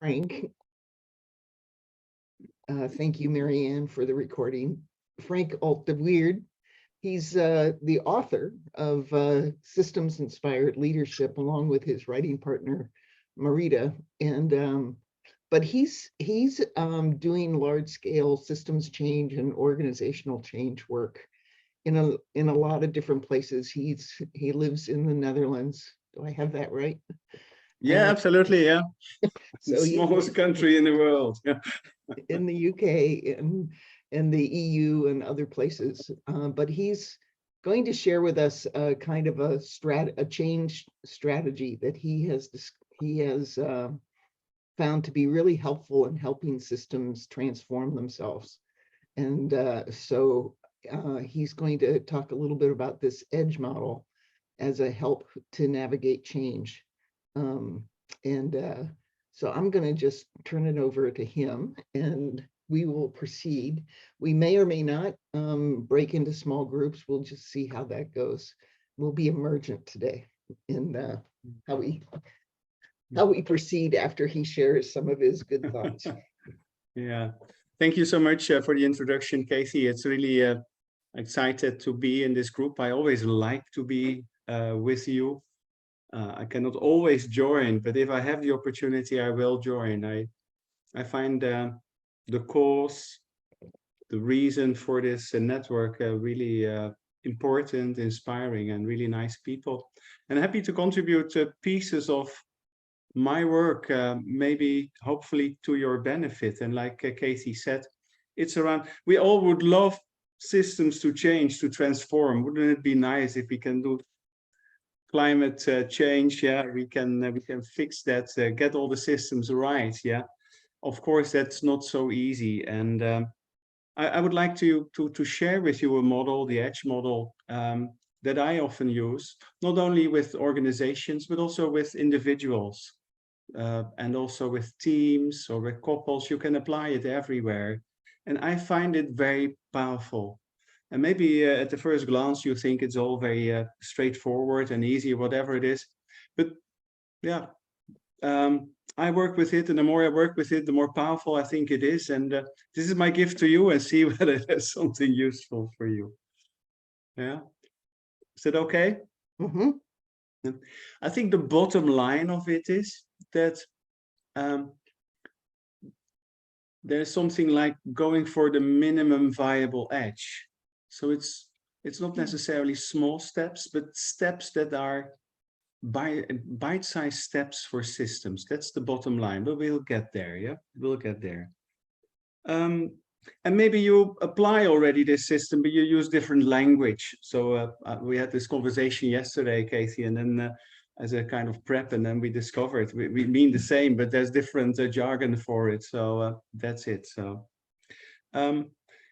Frank. Thank you, Marianne, for the recording. Frank Uit de Weerd. He's the author of Systems-Inspired Leadership, along with his writing partner, Marita. And but he's doing large-scale systems change and organizational change work in a lot of different places. He lives in the Netherlands. Do I have that right? Yeah, absolutely. Yeah. So smallest country in the world. Yeah. In the UK and the EU and other places, but he's going to share with us a kind of a change strategy that he has found to be really helpful in helping systems transform themselves. And so he's going to talk a little bit about this EDGE model as a help to navigate change. So I'm going to just turn it over to him and we will proceed. We may or may not break into small groups. We'll just see how that goes. We'll be emergent today in how we proceed after he shares some of his good thoughts. Yeah, thank you so much for the introduction, Casey. It's really excited to be in this group. I always like to be with you. I cannot always join, but if I have the opportunity, I will join. I find the cause, the reason for this network really important, inspiring, and really nice people. And happy to contribute pieces of my work, maybe hopefully to your benefit. And like Casey said, it's around, we all would love systems to change, to transform. Wouldn't it be nice if we can do climate change? Yeah, we can fix that, get all the systems right. Yeah, of course that's not so easy. And I would like to share with you a model, the EDGE model, that I often use, not only with organizations but also with individuals, and also with teams or with couples. You can apply it everywhere, and I find it very powerful. And maybe at the first glance, you think it's all very straightforward and easy, whatever it is. But yeah, I work with it, and the more I work with it, the more powerful I think it is. And this is my gift to you, and see whether it has something useful for you. Yeah, is that okay? Mm-hmm. I think the bottom line of it is that there's something like going for the minimum viable edge. So it's not necessarily small steps, but steps that are bite-sized steps for systems. That's the bottom line, but we'll get there. Yeah, we'll get there. And maybe you apply already this system, but you use different language. So we had this conversation yesterday, Casey, and then as a kind of prep, and then we discovered we mean the same, but there's different jargon for it. So that's it. So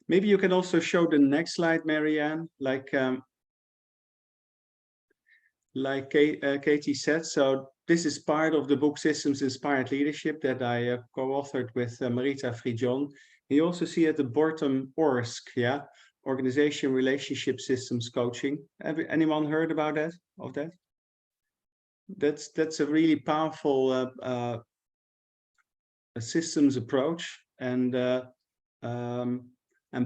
maybe you can also show the next slide, Marianne, like Katie said. So this is part of the book Systems Inspired Leadership that I co-authored with Marita Frijon. You also see at the bottom ORSC, yeah, Organization Relationship Systems Coaching. Anyone heard about that? Of that? That's a really powerful a systems approach, and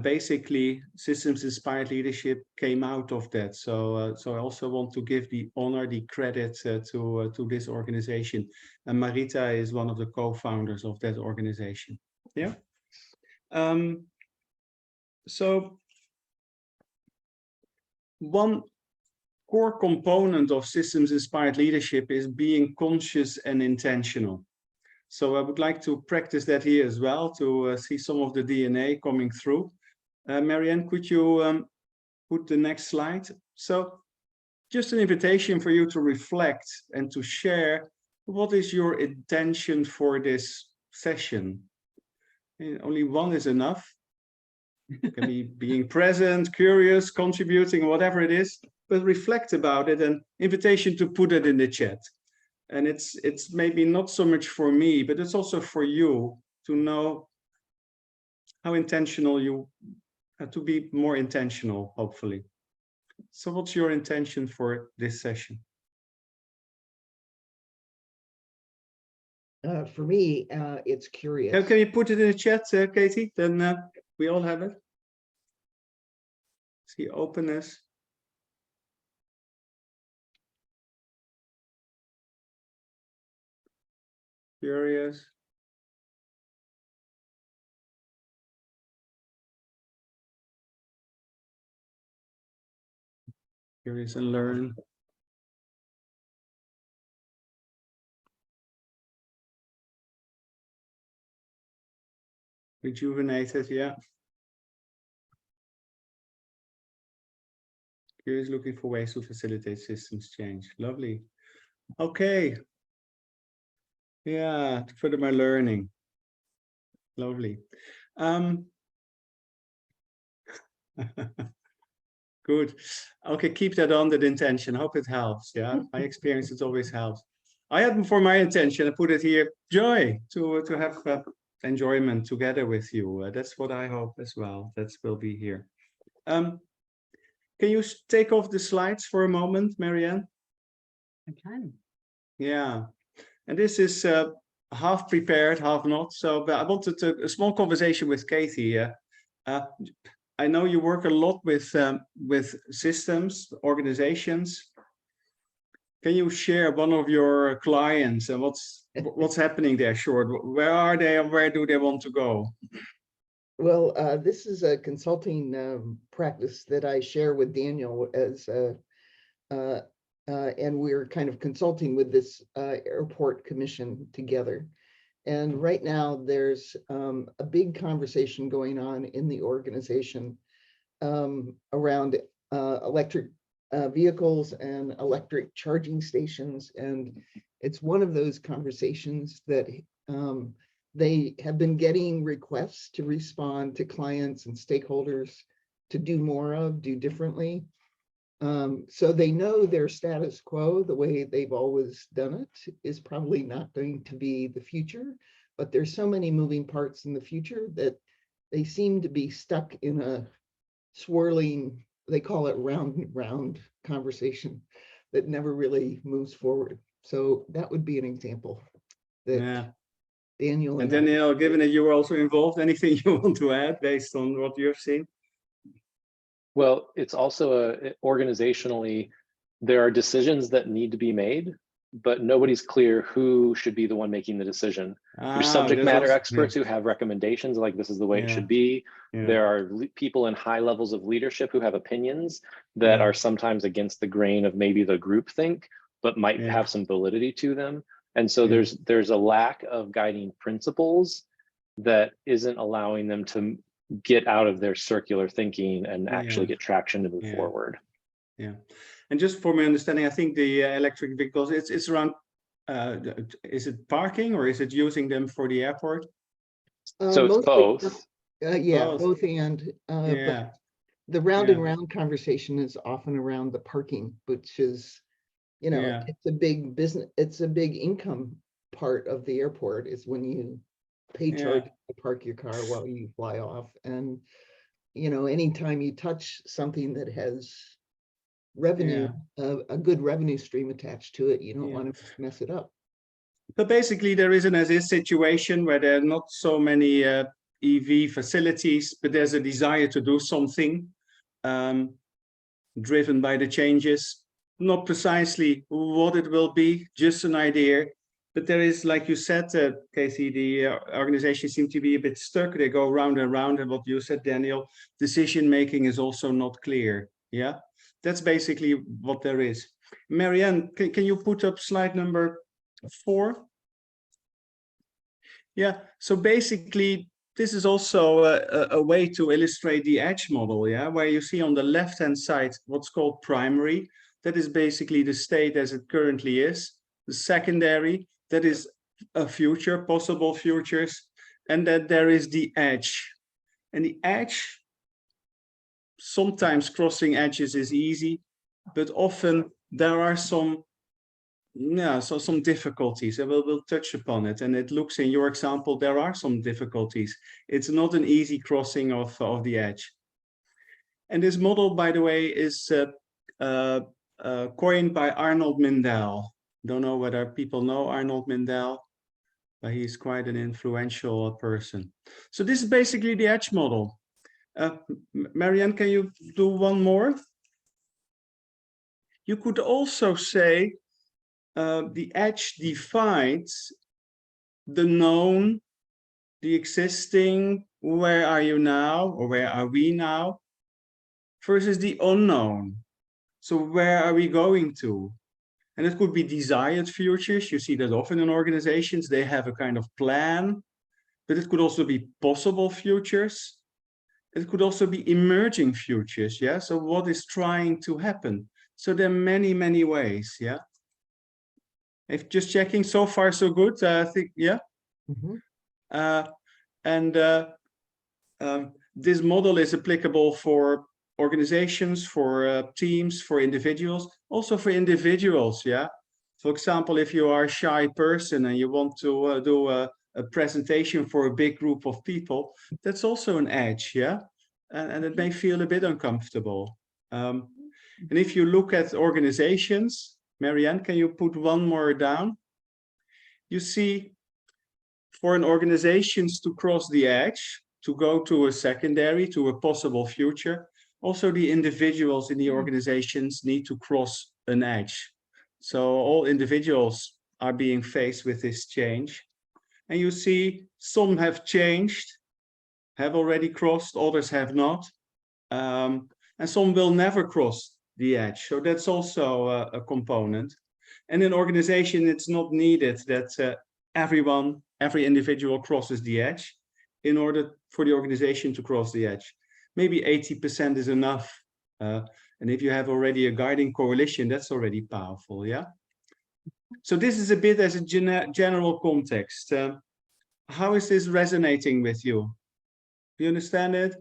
basically systems inspired leadership came out of that. So so I also want to give the honor, the credit to this organization, and Marita is one of the co-founders of that organization. Yeah. So one core component of systems inspired leadership is being conscious and intentional. So I would like to practice that here as well, to see some of the DNA coming through. Marianne, could you put the next slide? So just an invitation for you to reflect and to share what is your intention for this session. Only one is enough. It can be being present, curious, contributing, whatever it is, but reflect about it, and invitation to put it in the chat. And it's maybe not so much for me, but it's also for you to know how intentional you have to be, more intentional, hopefully. So what's your intention for this session? For me, it's curious. Can you put it in the chat, Katie? Then we all have it. See openness. Curious. Curious and learn. Rejuvenated, yeah. Curious, looking for ways to facilitate systems change. Lovely. Okay. Yeah, to further my learning. Lovely. Good. Okay, keep that on, that intention. Hope it helps. Yeah, my experience, it always helps. I had for my intention, I put it here, joy, to have enjoyment together with you. That's what I hope as well. That will be here. Can you take off the slides for a moment, Marianne? I can. Yeah, and this is half prepared, half not. So, but I wanted a small conversation with Katie. I know you work a lot with systems, organizations. Can you share one of your clients and what's happening there? Short, where are they and where do they want to go? Well, this is a consulting practice that I share with Daniel as, and we're kind of consulting with this airport commission together. And right now there's a big conversation going on in the organization around electric vehicles and electric charging stations. And it's one of those conversations that they have been getting requests to respond to clients and stakeholders to do more of, do differently. So they know their status quo, the way they've always done it, is probably not going to be the future, but there's so many moving parts in the future that they seem to be stuck in a swirling, they call it round and round conversation that never really moves forward. So that would be an example that Daniel and Daniel, given that you were also involved, anything you want to add based on what you've seen? Well, it's also organizationally, there are decisions that need to be made, but nobody's clear who should be the one making the decision. There's subject matter experts who have recommendations, like this is the way it should be. There are people in high levels of leadership who have opinions that are sometimes against the grain of maybe the group think, but might have some validity to them. And so there's a lack of guiding principles that isn't allowing them to get out of their circular thinking and actually get traction to move forward. Yeah, and just for my understanding, I think the electric vehicles, it's around, is it parking or is it using them for the airport? So it's both. Both and but the round and round conversation is often around the parking, which is, you know, it's a big business, it's a big income part of the airport is when you pay charge to park your car while you fly off. And, you know, anytime you touch something that has revenue, a good revenue stream attached to it, you don't want to mess it up. But basically there is an as-is situation where there are not so many EV facilities, but there's a desire to do something driven by the changes, not precisely what it will be, just an idea. But there is, like you said, Casey, the organization seems to be a bit stuck. They go round and round, and what you said, Daniel, decision-making is also not clear. Yeah, that's basically what there is. Marianne, can you put up slide number 4? Yeah, so basically, this is also a way to illustrate the edge model, yeah, where you see on the left-hand side what's called primary. That is basically the state as it currently is. The secondary, that is a future, possible futures, and that there is the edge. And the edge, sometimes crossing edges is easy, but often there are some difficulties, and we'll touch upon it. And it looks in your example, there are some difficulties. It's not an easy crossing of the edge. And this model, by the way, is coined by Arnold Mindell. Don't know whether people know Arnold Mindell. He's quite an influential person. So this is basically the edge model. Marianne, can you do one more? You could also say the edge divides the known, the existing, where are you now, or where are we now, versus the unknown. So where are we going to? And it could be desired futures. You see that often in organizations, they have a kind of plan, but it could also be possible futures. It could also be emerging futures. Yeah. So what is trying to happen? So there are many, many ways. Yeah. If just checking, so far so good. I think, yeah. This model is applicable for organizations, for teams, for individuals, also for individuals. Yeah. For example, if you are a shy person and you want to do a presentation for a big group of people, that's also an edge. Yeah. And it may feel a bit uncomfortable. And if you look at organizations, Marianne, can you put one more down? You see, for an organizations to cross the edge, to go to a secondary, to a possible future, also the individuals in the organizations need to cross an edge. So all individuals are being faced with this change. And you see some have changed, have already crossed, others have not. And some will never cross the edge. So that's also a component. And in organization, it's not needed that every individual crosses the edge in order for the organization to cross the edge. Maybe 80% is enough. And if you have already a guiding coalition, that's already powerful, yeah? So this is a bit as a general context. How is this resonating with you? Do you understand it?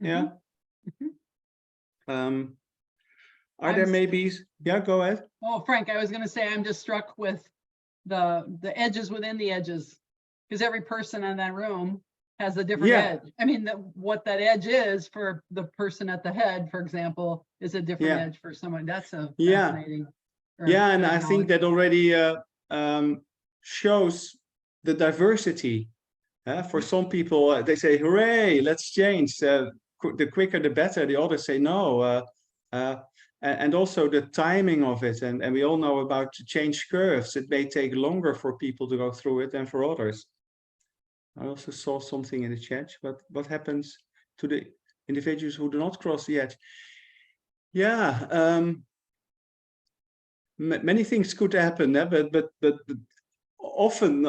Yeah? Are there maybe, yeah, go ahead. Oh, Frank, I was going to say, I'm just struck with the edges within the edges, because every person in that room has a different edge. I mean, what that edge is for the person at the head, for example, is a different edge for someone. That's a fascinating. Yeah, and I think that already shows the diversity. For some people, they say, hooray, let's change. The quicker, the better. The others say, no. And also the timing of it. And we all know about change curves. It may take longer for people to go through it than for others. I also saw something in the chat, but what happens to the individuals who do not cross the edge? Yeah, many things could happen, but often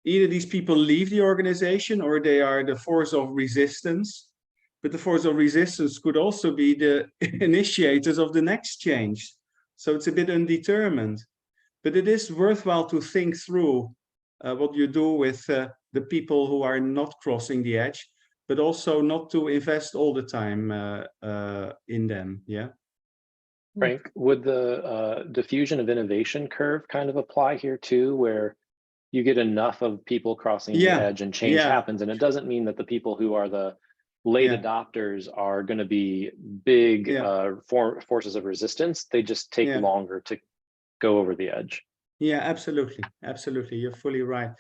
either these people leave the organization or they are the force of resistance. But the force of resistance could also be the initiators of the next change. So it's a bit undetermined. But it is worthwhile to think through what you do with the people who are not crossing the edge, but also not to invest all the time in them. Yeah. Frank, would the diffusion of innovation curve kind of apply here too, where you get enough of people crossing the edge and change happens? And it doesn't mean that the people who are the late adopters are going to be big forces of resistance. They just take longer to go over the edge. Yeah, absolutely. Absolutely. You're fully right.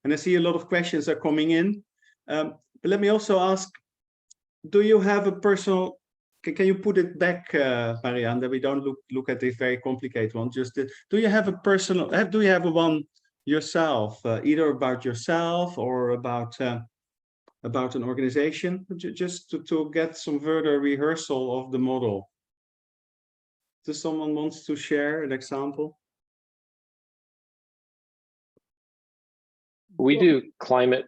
And I see a lot of questions are coming in. But let me also ask, do you have a personal, can you put it back, Marianne, that we don't look at this very complicated one? Just do you have a personal, do you have a one yourself, either about yourself or about an organization, just to get some further rehearsal of the model? Does someone wants to share an example? We do climate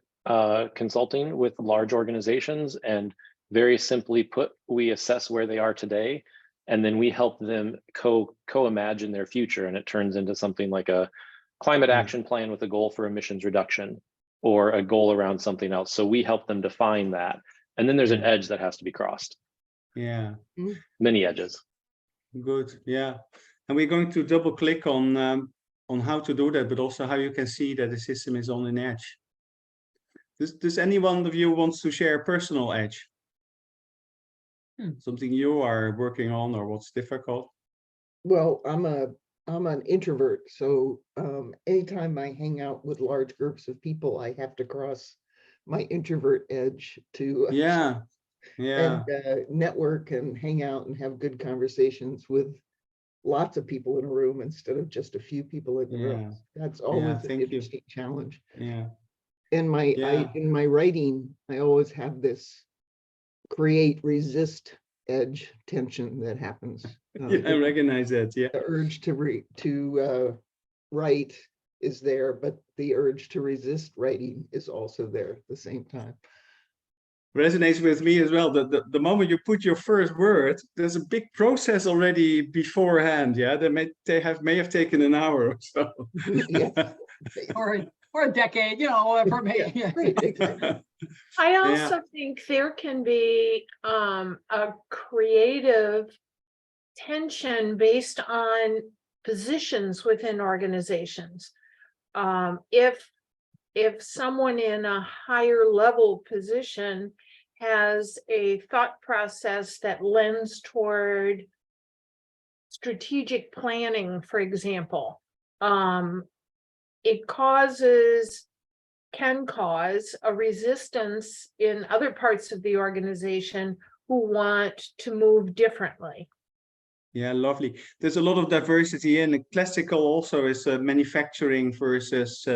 consulting with large organizations, and very simply put, we assess where they are today, and then we help them co-imagine their future, and it turns into something like a climate action plan with a goal for emissions reduction or a goal around something else. So we help them define that, and then there's an edge that has to be crossed. Yeah, many edges. Good. Yeah, and we're going to double click on how to do that, but also how you can see that the system is on an edge. Does any one of you wants to share a personal edge? Something you are working on or what's difficult? Well, I'm a I'm an introvert, so anytime I hang out with large groups of people, I have to cross my introvert edge to Yeah, and yeah, network and hang out and have good conversations with lots of people in a room instead of just a few people in the room. yeah, That's yeah. always an Thank you. interesting challenge. Yeah, In yeah, my writing, I always have this create, resist edge tension that happens. yeah. I recognize that. Yeah. The urge to write is there, but the urge to resist writing is also there at the same time. Resonates with me as well. The moment you put your first word, there's a big process already beforehand. Yeah, that may have taken an hour or so. Yeah, Or a decade, you know, for me. yeah, right, exactly. I Yeah. also think there can be a creative tension based on positions within organizations. If someone in a higher level position has a thought process that lends toward strategic planning, for example, it can cause a resistance in other parts of the organization who want to move differently. Yeah, lovely. There's a lot of diversity in classical also is manufacturing versus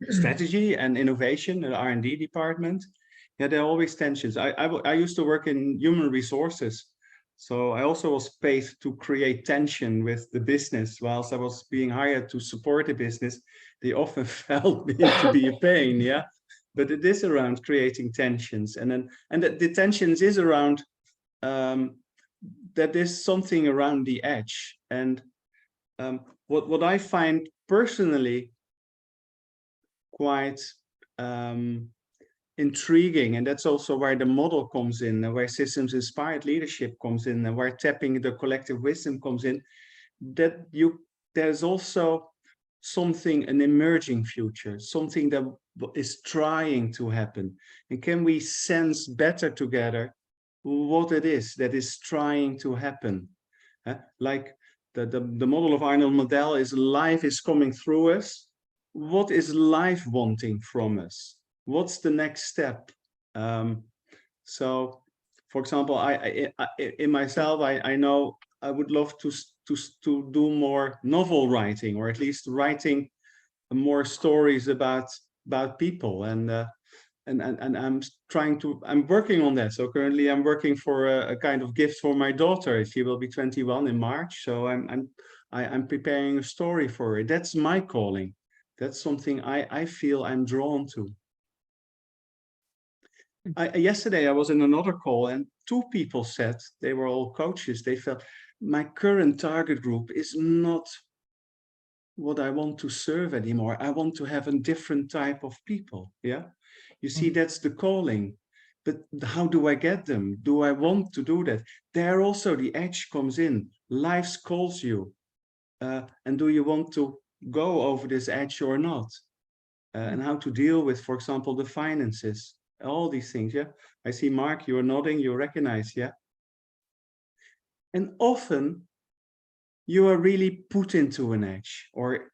strategy and innovation, an R&D department. Yeah, there are always tensions. I used to work in human resources. So I also was paid to create tension with the business. Whilst I was being hired to support the business, they often felt me to be a pain, yeah. But it is around creating tensions. And the tensions is around that there's something around the edge. And what I find personally quite intriguing, and that's also where the model comes in, and where systems inspired leadership comes in, and where tapping the collective wisdom comes in, that there's also something, an emerging future, something that is trying to happen. And can we sense better together what it is that is trying to happen? Like the model of Arnold Model is life is coming through us. What is life wanting from us? What's the next step? So, for example, in myself, I know I would love to do more novel writing, or at least writing more stories about people. And I'm working on that. So currently I'm working for a kind of gift for my daughter. She will be 21 in March. So I'm preparing a story for her. That's my calling. That's something I feel I'm drawn to. Yesterday I was in another call and two people said, they were all coaches, they felt my current target group is not what I want to serve anymore. I want to have a different type of people. Yeah. You see, that's the calling. But how do I get them? Do I want to do that? There also the edge comes in. Life calls you. And do you want to go over this edge or not? And how to deal with, for example, the finances, all these things. Yeah. I see Mark, you're nodding, you recognize. Yeah. And often you are really put into an edge, or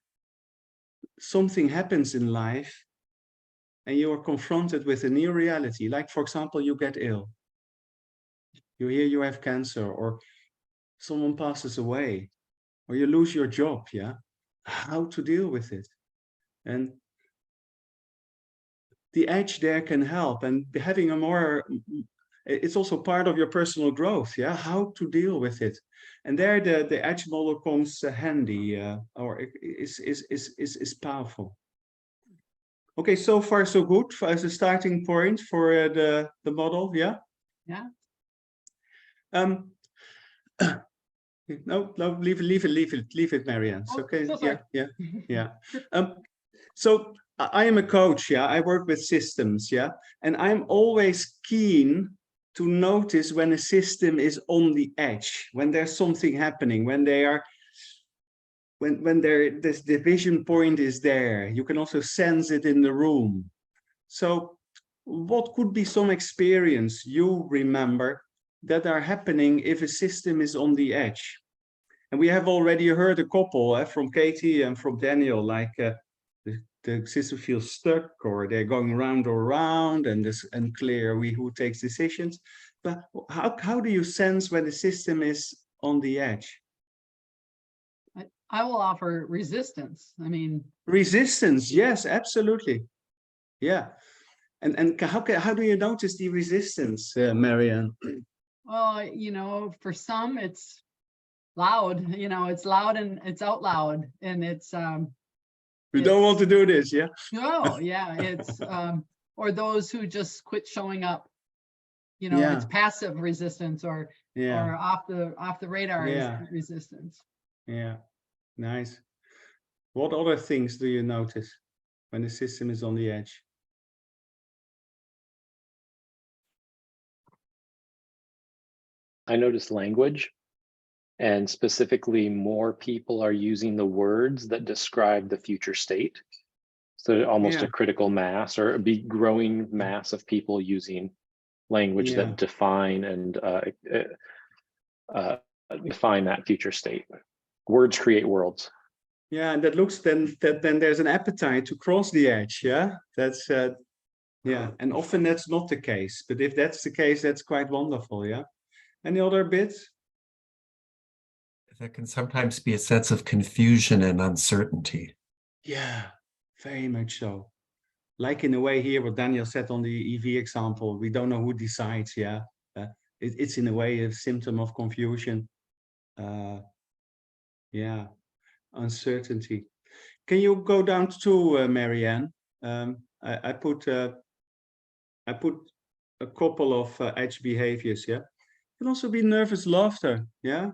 something happens in life and you are confronted with a new reality. Like, for example, you get ill. You hear you have cancer, or someone passes away, or you lose your job. Yeah. How to deal with it? And the edge there can help, and having a more, it's also part of your personal growth. Yeah. How to deal with it. And there the edge model comes handy, or is powerful. Okay, so far so good as a starting point for the model. Yeah. Yeah. No, leave it, Marianne. Oh, Okay. so sorry. Yeah. So I am a coach. Yeah, I work with systems. Yeah, and I'm always keen to notice when a system is on the edge, when there's something happening, when they are. When this division point is there, you can also sense it in the room. So what could be some experience you remember that are happening if a system is on the edge? And we have already heard a couple from Katie and from Daniel, like the system feels stuck, or they're going round or round, and it's unclear who takes decisions. But how do you sense when the system is on the edge? I will offer resistance. I mean, Resistance, yes, absolutely. Yeah. And how do you notice the resistance, Marianne? well, you know, for some it's loud, you know, it's loud and it's out loud, and it's We don't want to do this, yeah? no, yeah, it's or those who just quit showing up. You know, Yeah. it's passive resistance, or Yeah. off the radar Yeah. is resistance. Yeah, nice. What other things do you notice when the system is on the edge? I noticed language, and specifically more people are using the words that describe the future state. So almost Yeah. a critical mass, or a big growing mass of people using language Yeah. that define and define that future state. Words create worlds. Yeah, and that looks then there's an appetite to cross the edge. Yeah, that's yeah, and often that's not the case. But if that's the case, that's quite wonderful. Yeah. Any other bits? There can sometimes be a sense of confusion and uncertainty. Yeah, very much so. Like in a way here, what Daniel said on the EV example, we don't know who decides. Yeah, it's in a way a symptom of confusion. Yeah, uncertainty. Can you go down to Marianne? I put a couple of edge behaviors. Yeah, it can also be nervous laughter. Yeah,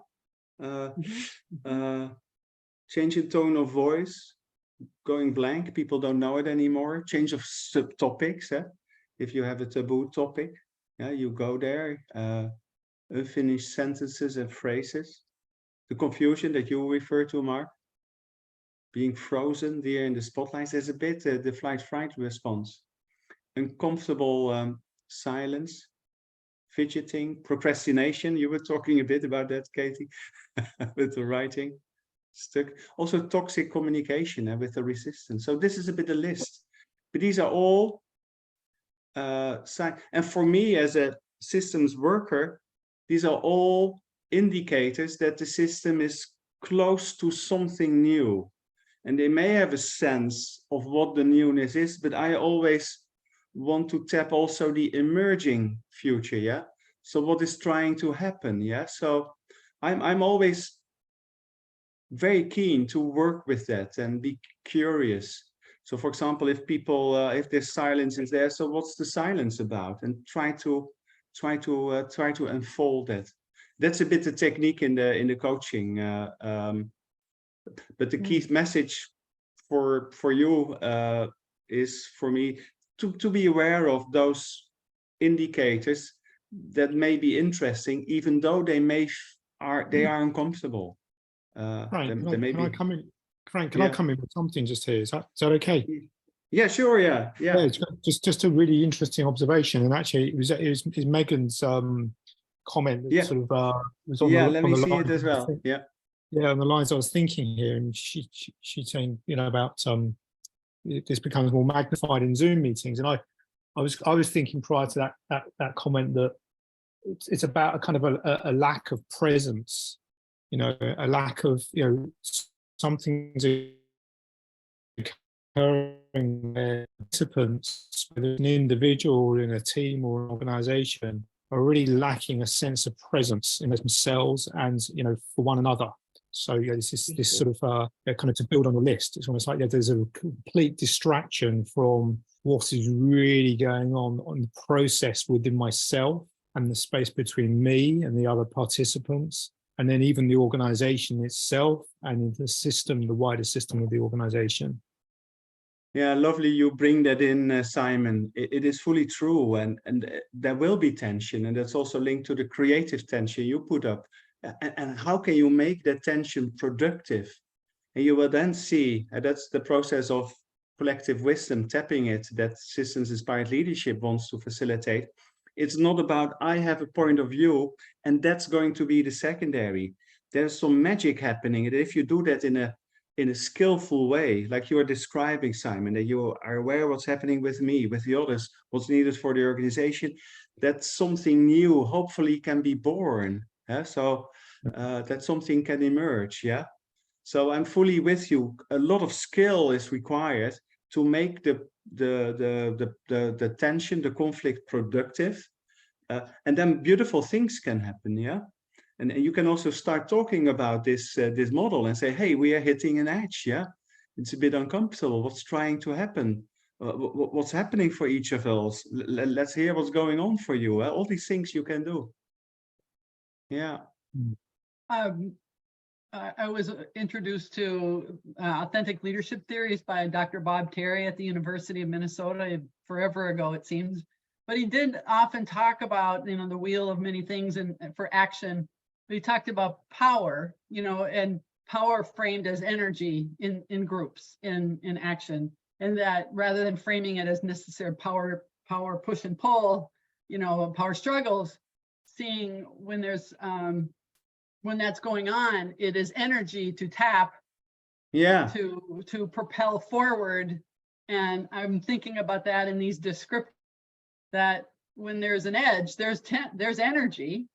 change in tone of voice, going blank. People don't know it anymore. Change of subtopics. If you have a taboo topic, yeah, you go there. Unfinished sentences and phrases. The confusion that you refer to, Mark. Being frozen there in the spotlights, there's a bit the flight-fright response. Uncomfortable silence, fidgeting, procrastination. You were talking a bit about that, Katie, with the writing. Stuck. Also toxic communication with the resistance. So this is a bit a list. But these are all signs. And for me as a systems worker, these are all indicators that the system is close to something new. And they may have a sense of what the newness is, but I always want to tap also the emerging future, yeah? So what is trying to happen, yeah? So I'm always very keen to work with that and be curious. So for example, if people, if there's silence is there, so what's the silence about? And try to unfold that. That's a bit the technique in the coaching. But the key message for you is for me to be aware of those indicators that may be interesting, even though they are uncomfortable. Frank, there may can I be... come in? Frank, can Yeah. I come in with something just here? Is that okay? Yeah, sure. Yeah. It's just a really interesting observation, and actually, it was Megan's comment that sort of was on yeah. the, Let on me the see line. it as well. Yeah. Yeah, on the lines I was thinking here, and she's saying, you know, about this becomes more magnified in Zoom meetings, and I was thinking prior to that comment that it's about a kind of a lack of presence, you know, a lack of, you know, something's occurring where participants, whether an individual in a team or an organization, are really lacking a sense of presence in themselves and, you know, for one another. So yeah, this sort of kind of to build on the list. It's almost like there's a complete distraction from what is really going on the process within myself and the space between me and the other participants, and then even the organization itself and the system, the wider system of the organization. Yeah, lovely you bring that in, Simon. It is fully true, and there will be tension, and that's also linked to the creative tension you put up. And how can you make that tension productive? And you will then see, that's the process of collective wisdom, tapping it, that systems-inspired leadership wants to facilitate. It's not about I have a point of view, and that's going to be the secondary. there's some magic happening. And if you do that in a skillful way, like you are describing, Simon, that you are aware what's happening with me, with the others, what's needed for the organization, that something new hopefully can be born. Yeah? So that something can emerge. Yeah. So I'm fully with you. A lot of skill is required to make the tension, the conflict productive. And then beautiful things can happen. Yeah. And you can also start talking about this model and say, hey, we are hitting an edge. Yeah. It's a bit uncomfortable. What's trying to happen? What's happening for each of us? Let's hear what's going on for you. All these things you can do. Yeah. I was introduced to authentic leadership theories by Dr. Bob Terry at the University of Minnesota forever ago, it seems. But he did often talk about, you know, the wheel of many things and for action. But he talked about power, you know, and power framed as energy in groups, in action. And that rather than framing it as necessary power push and pull, you know, power struggles, seeing when there's when that's going on, it is energy to tap, Yeah, to propel forward. And I'm thinking about that in these descriptors, that when there's an edge, there's energy,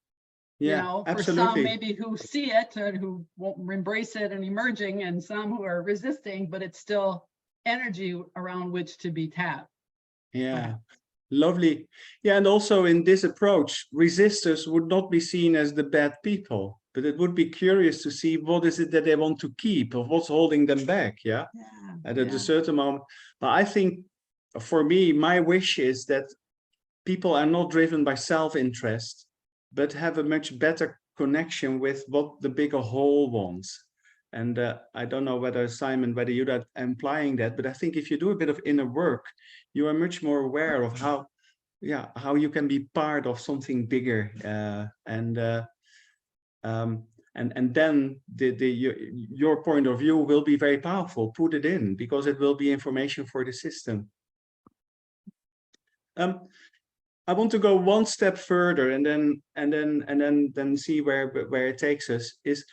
you yeah, know, for absolutely. some maybe who see it and who won't embrace it and emerging, and some who are resisting, but it's still energy around which to be tapped. Yeah, lovely. Yeah, and also in this approach, resistors would not be seen as the bad people, but it would be curious to see what is it that they want to keep or what's holding them back. Yeah, at a certain moment. But I think for me, my wish is that people are not driven by self-interest, but have a much better connection with what the bigger whole wants. And I don't know whether, Simon, whether you're implying that, but I think if you do a bit of inner work, you are much more aware of how you can be part of something bigger. And then your point of view will be very powerful. Put it in, because it will be information for the system. I want to go one step further and then see where it takes us. Is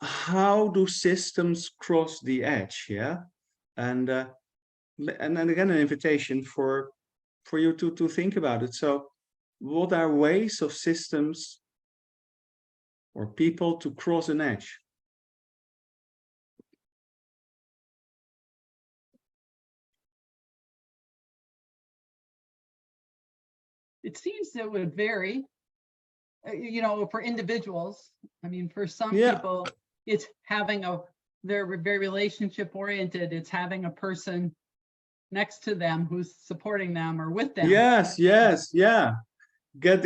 how do systems cross the edge? Yeah, and then again an invitation for you to think about it. So, what are ways of systems or people to cross an edge? It seems it would vary, you know, for individuals. I mean, for some people, it's having they're very relationship oriented. It's having a person next to them who's supporting them or with them. Yes, yeah. Get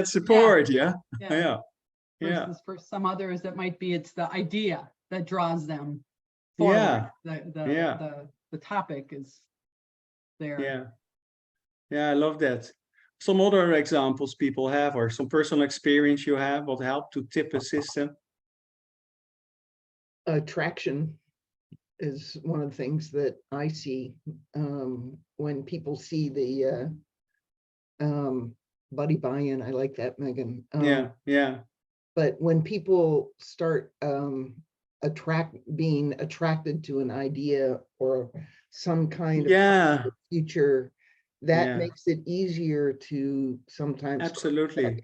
support. Yeah. Versus for some others, that might be it's the idea that draws them forward. The topic is there. Yeah, I love that. Some other examples people have, or some personal experience you have, what helped to tip a system? Attraction is one of the things that I see when people see the buddy buy-in. I like that, Megan. Yeah. But when people start being attracted to an idea or some kind of future, that makes it easier to sometimes. Absolutely.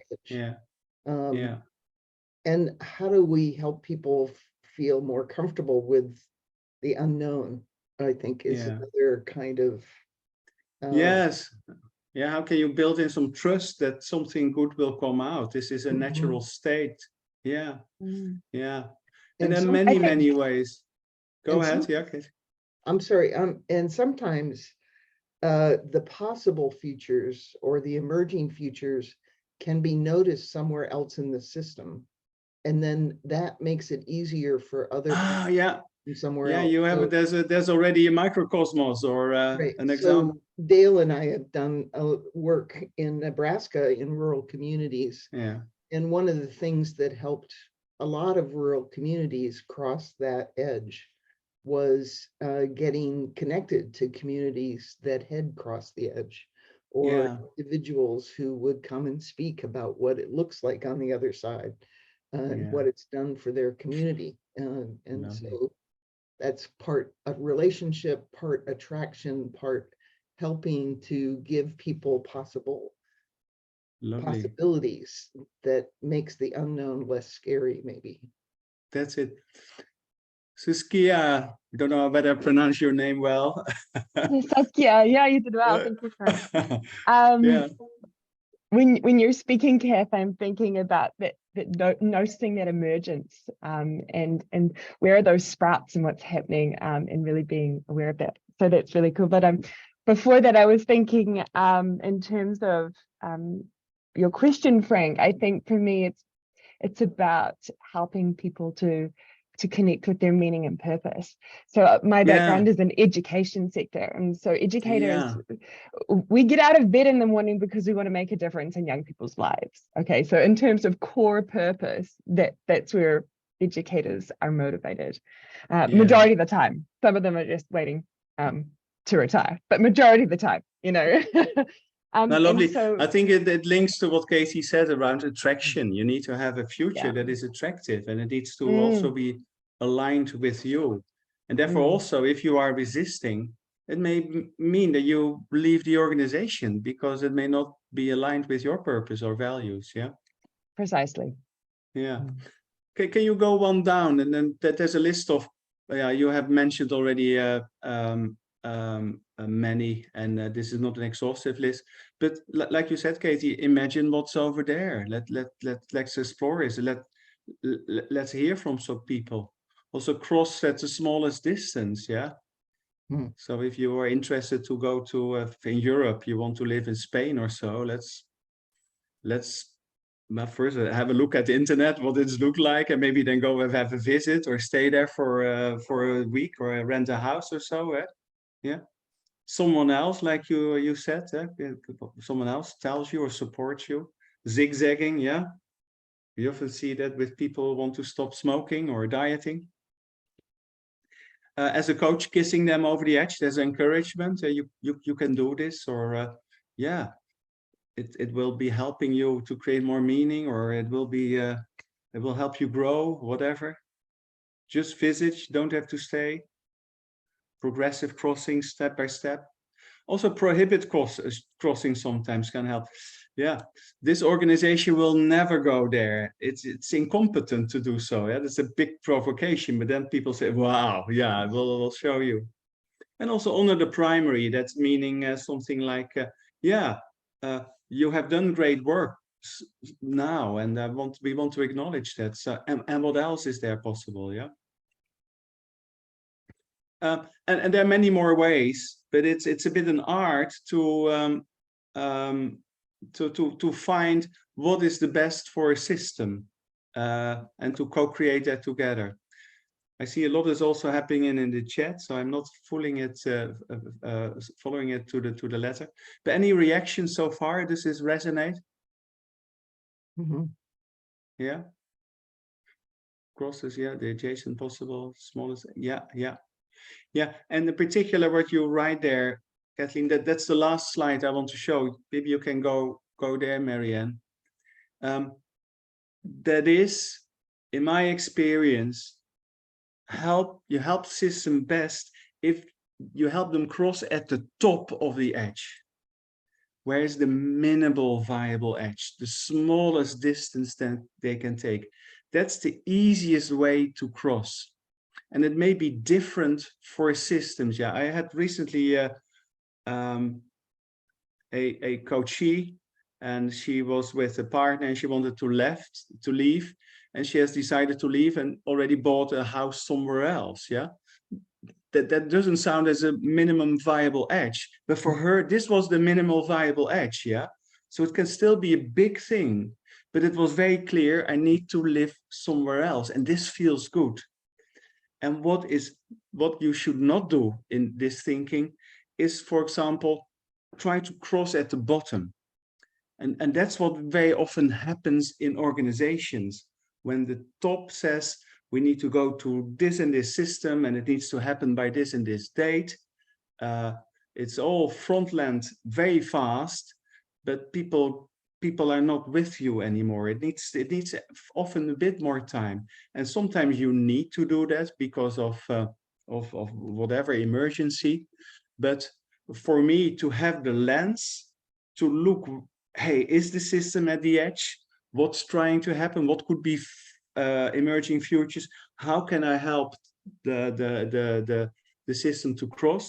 And how do we help people feel more comfortable with the unknown, I think is another kind of. Yes. Yeah, how can you build in some trust that something good will come out? This is a natural state. Yeah. And then many ways. Go ahead. Kate. I'm sorry. And sometimes the possible futures or the emerging futures can be noticed somewhere else in the system. And then that makes it easier for other people somewhere else. You have there's already a microcosmos or an example. So Dale and I have done work in Nebraska in rural communities. Yeah. And one of the things that helped a lot of rural communities cross that edge was getting connected to communities that had crossed the edge, or individuals who would come and speak about what it looks like on the other side. and Yeah. what it's done for their community. And Lovely. so that's part of relationship, part attraction, part helping to give people Lovely. possibilities that makes the unknown less scary, maybe. That's it. Suskia, I don't know whether I pronounce your name well. Saskia, yeah, you did well. Thank you, Frank. Yeah. When you're speaking, Kath, I'm thinking about noticing that emergence, and where are those sprouts and what's happening, and really being aware of that. So that's really cool. But before that, I was thinking in terms of your question, Frank. I think for me, it's about helping people to connect with their meaning and purpose. So my background is in education sector, and so educators, we get out of bed in the morning because we want to make a difference in young people's lives. Okay, so in terms of core purpose, that's where educators are motivated. Majority of the time, some of them are just waiting to retire, but majority of the time, you know. Now, lovely. So, I think it links to what Casey said around attraction. You need to have a future that is attractive, and it needs to also be aligned with you. And therefore, also, if you are resisting, it may mean that you leave the organization because it may not be aligned with your purpose or values. Yeah. Precisely. Yeah. Okay, can you go one down, and then there's a list of, you have mentioned already many, and this is not an exhaustive list, but like you said, Katie, imagine what's over there. Let's explore it. Let's hear from some people. Also cross at the smallest distance. Yeah. So if you are interested to go to in Europe, you want to live in Spain or so, let's first have a look at the internet, what it looks like, and maybe then go and have a visit or stay there for a week or rent a house or so. Yeah. Someone else, like you said, someone else tells you or supports you. Zigzagging, yeah. You often see that with people who want to stop smoking or dieting. As a coach, kissing them over the edge, there's encouragement. You can do this, or yeah, it will be helping you to create more meaning, or it will help you grow, whatever. Just visit, don't have to stay. Progressive crossing, step by step. Also prohibit crossing sometimes can help. Yeah, this organization will never go there. It's incompetent to do so. Yeah, that's a big provocation, but then people say, wow, yeah, we'll show you. And also honor the primary, that's meaning something like, you have done great work now, and we want to acknowledge that. So, and what else is there possible? Yeah. And there are many more ways, but it's a bit an art to find what is the best for a system, and to co-create that together. I see a lot is also happening in the chat, so I'm not following it to the letter. But any reactions so far? Does this resonate? Yeah. Crosses, yeah. The adjacent possible, smallest, yeah. Yeah, and in particular, what you write there, Kathleen, that's the last slide I want to show. Maybe you can go there, Marianne. That is, in my experience, you help system best if you help them cross at the top of the edge. Where is the minimal viable edge, the smallest distance that they can take? That's the easiest way to cross. And it may be different for systems. Yeah, I had recently a coachee, and she was with a partner, and she wanted to leave, and she has decided to leave and already bought a house somewhere else. Yeah, that doesn't sound as a minimum viable edge, but for her, this was the minimal viable edge. Yeah, so it can still be a big thing, but it was very clear, I need to live somewhere else, and this feels good. And what you should not do in this thinking is, for example, try to cross at the bottom. And that's what very often happens in organizations. When the top says, we need to go to this and this system, and it needs to happen by this and this date. It's all front-land very fast, but people people are not with you anymore. It needs often a bit more time, and sometimes you need to do that because of whatever emergency. But for me to have the lens to look, hey, is the system at the edge? What's trying to happen? What could be emerging futures? How can I help the system to cross?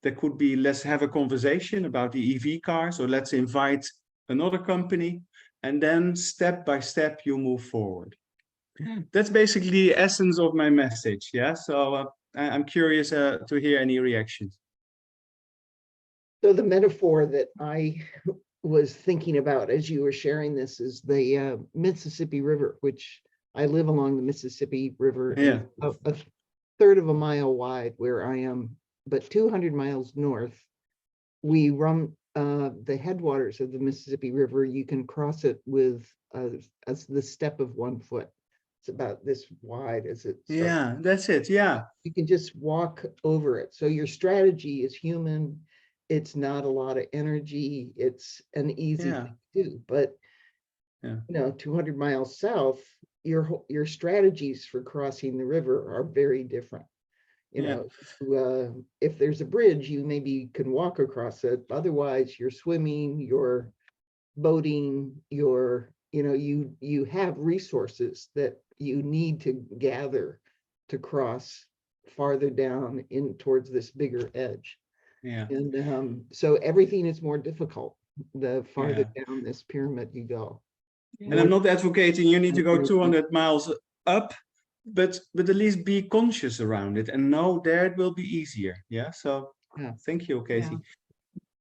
There could be, let's have a conversation about the EV cars, or let's invite another company, and then step by step you move forward. That's basically the essence of my message. Yeah, so I'm curious to hear any reactions. So the metaphor that I was thinking about as you were sharing this is the Mississippi River, which I live along the Mississippi River, Yeah. a third of a mile wide where I am, but 200 miles north. We run the headwaters of the Mississippi River. You can cross it with the step of 1 foot. It's about this wide as it starts. Yeah, that's it. Yeah. You can just walk over it. So your strategy is human. It's not a lot of energy. It's an easy thing to do. But 200 miles south, your strategies for crossing the river are very different. If there's a bridge, you maybe can walk across it. Otherwise, you're swimming, you're boating, you have resources that you need to gather to cross farther down in towards this bigger edge. Yeah. And so everything is more difficult the farther down this pyramid you go. And I'm not advocating you need to go 200 miles up, but at least be conscious around it and know there it will be easier. Yeah. So thank you, Casey. Yeah.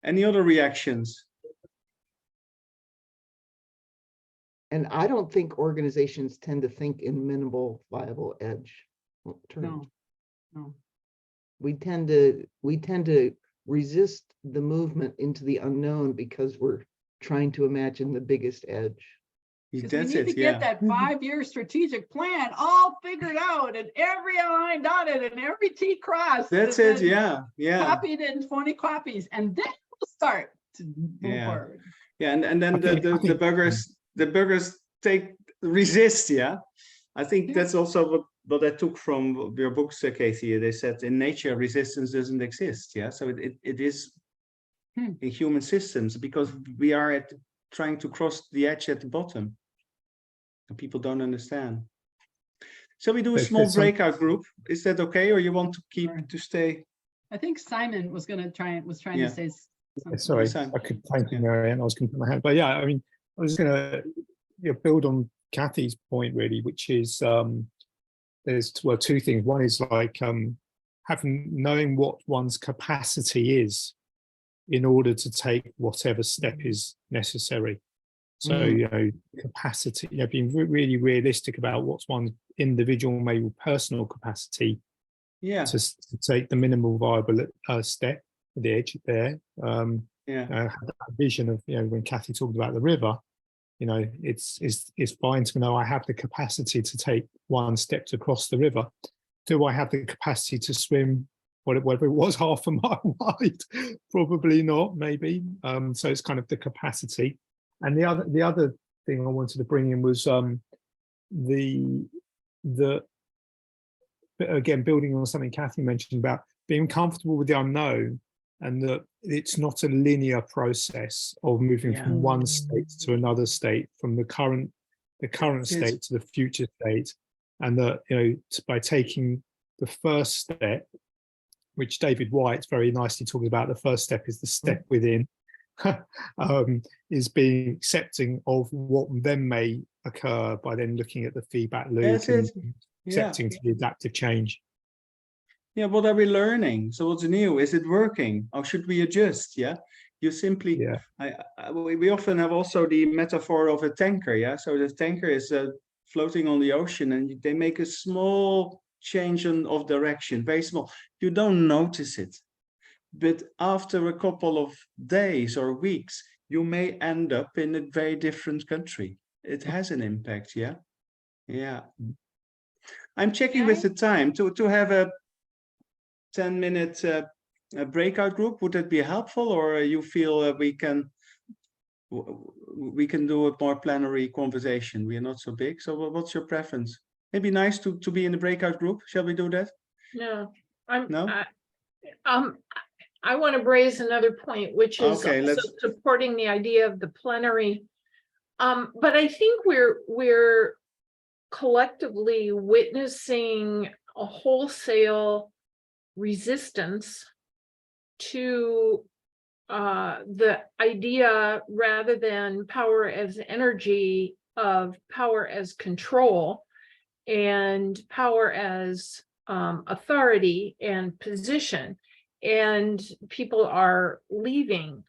Any other reactions? And I don't think organizations tend to think in minimal viable edge terms. No. We tend to resist the movement into the unknown because we're trying to imagine the biggest edge. Because we need to get that 5-year strategic plan all figured out, and every line dotted and every T crossed. That's it. Yeah. Copied in 20 copies, and then we'll start to move forward. Yeah, and then the buggers resist. Yeah, I think that's also what I took from your books, Casey. They said in nature resistance doesn't exist. Yeah, so it is in human systems because we are trying to cross the edge at the bottom. And people don't understand. Shall we do a small breakout group? Is that okay, or you want to stay? I think Simon was trying to say something. Sorry, I could thank you, Marianne. I was going to put my hand, but yeah, I mean, I was going to build on Kathy's point really, which is there's two things. One is like knowing what one's capacity is in order to take whatever step is necessary. So, capacity, being really realistic about what's one's individual, maybe personal capacity to take the minimal viable step at the edge there. Have that vision of, when Kathy talked about the river, it's fine to know I have the capacity to take one step to cross the river. Do I have the capacity to swim whether it was half a mile wide? Probably not, maybe. So it's kind of the capacity. And the other thing I wanted to bring in was the again, building on something Kathy mentioned about being comfortable with the unknown, and that it's not a linear process of moving from one state to another state, from the current state to the future state, and that by taking the first step, which David White very nicely talks about, the first step is the step within, is being accepting of what then may occur by then looking at the feedback loop and accepting to the adaptive change. Yeah, what are we learning? So what's new? Is it working? Or should we adjust? Yeah, you simply. We often have also the metaphor of a tanker. Yeah, so the tanker is floating on the ocean, and they make a small change of direction, very small. You don't notice it, but after a couple of days or weeks, you may end up in a very different country. It has an impact. Yeah. I'm checking with the time to have a 10-minute breakout group. Would that be helpful, or you feel we can we can do a more plenary conversation. We are not so big. So what's your preference? Maybe nice to be in the breakout group. Shall we do that? No, No? I want to raise another point, which is Okay, also let's. supporting the idea of the plenary. But I think we're collectively witnessing a wholesale resistance to the idea, rather than power as energy, of power as control and power as authority and position. And people are leaving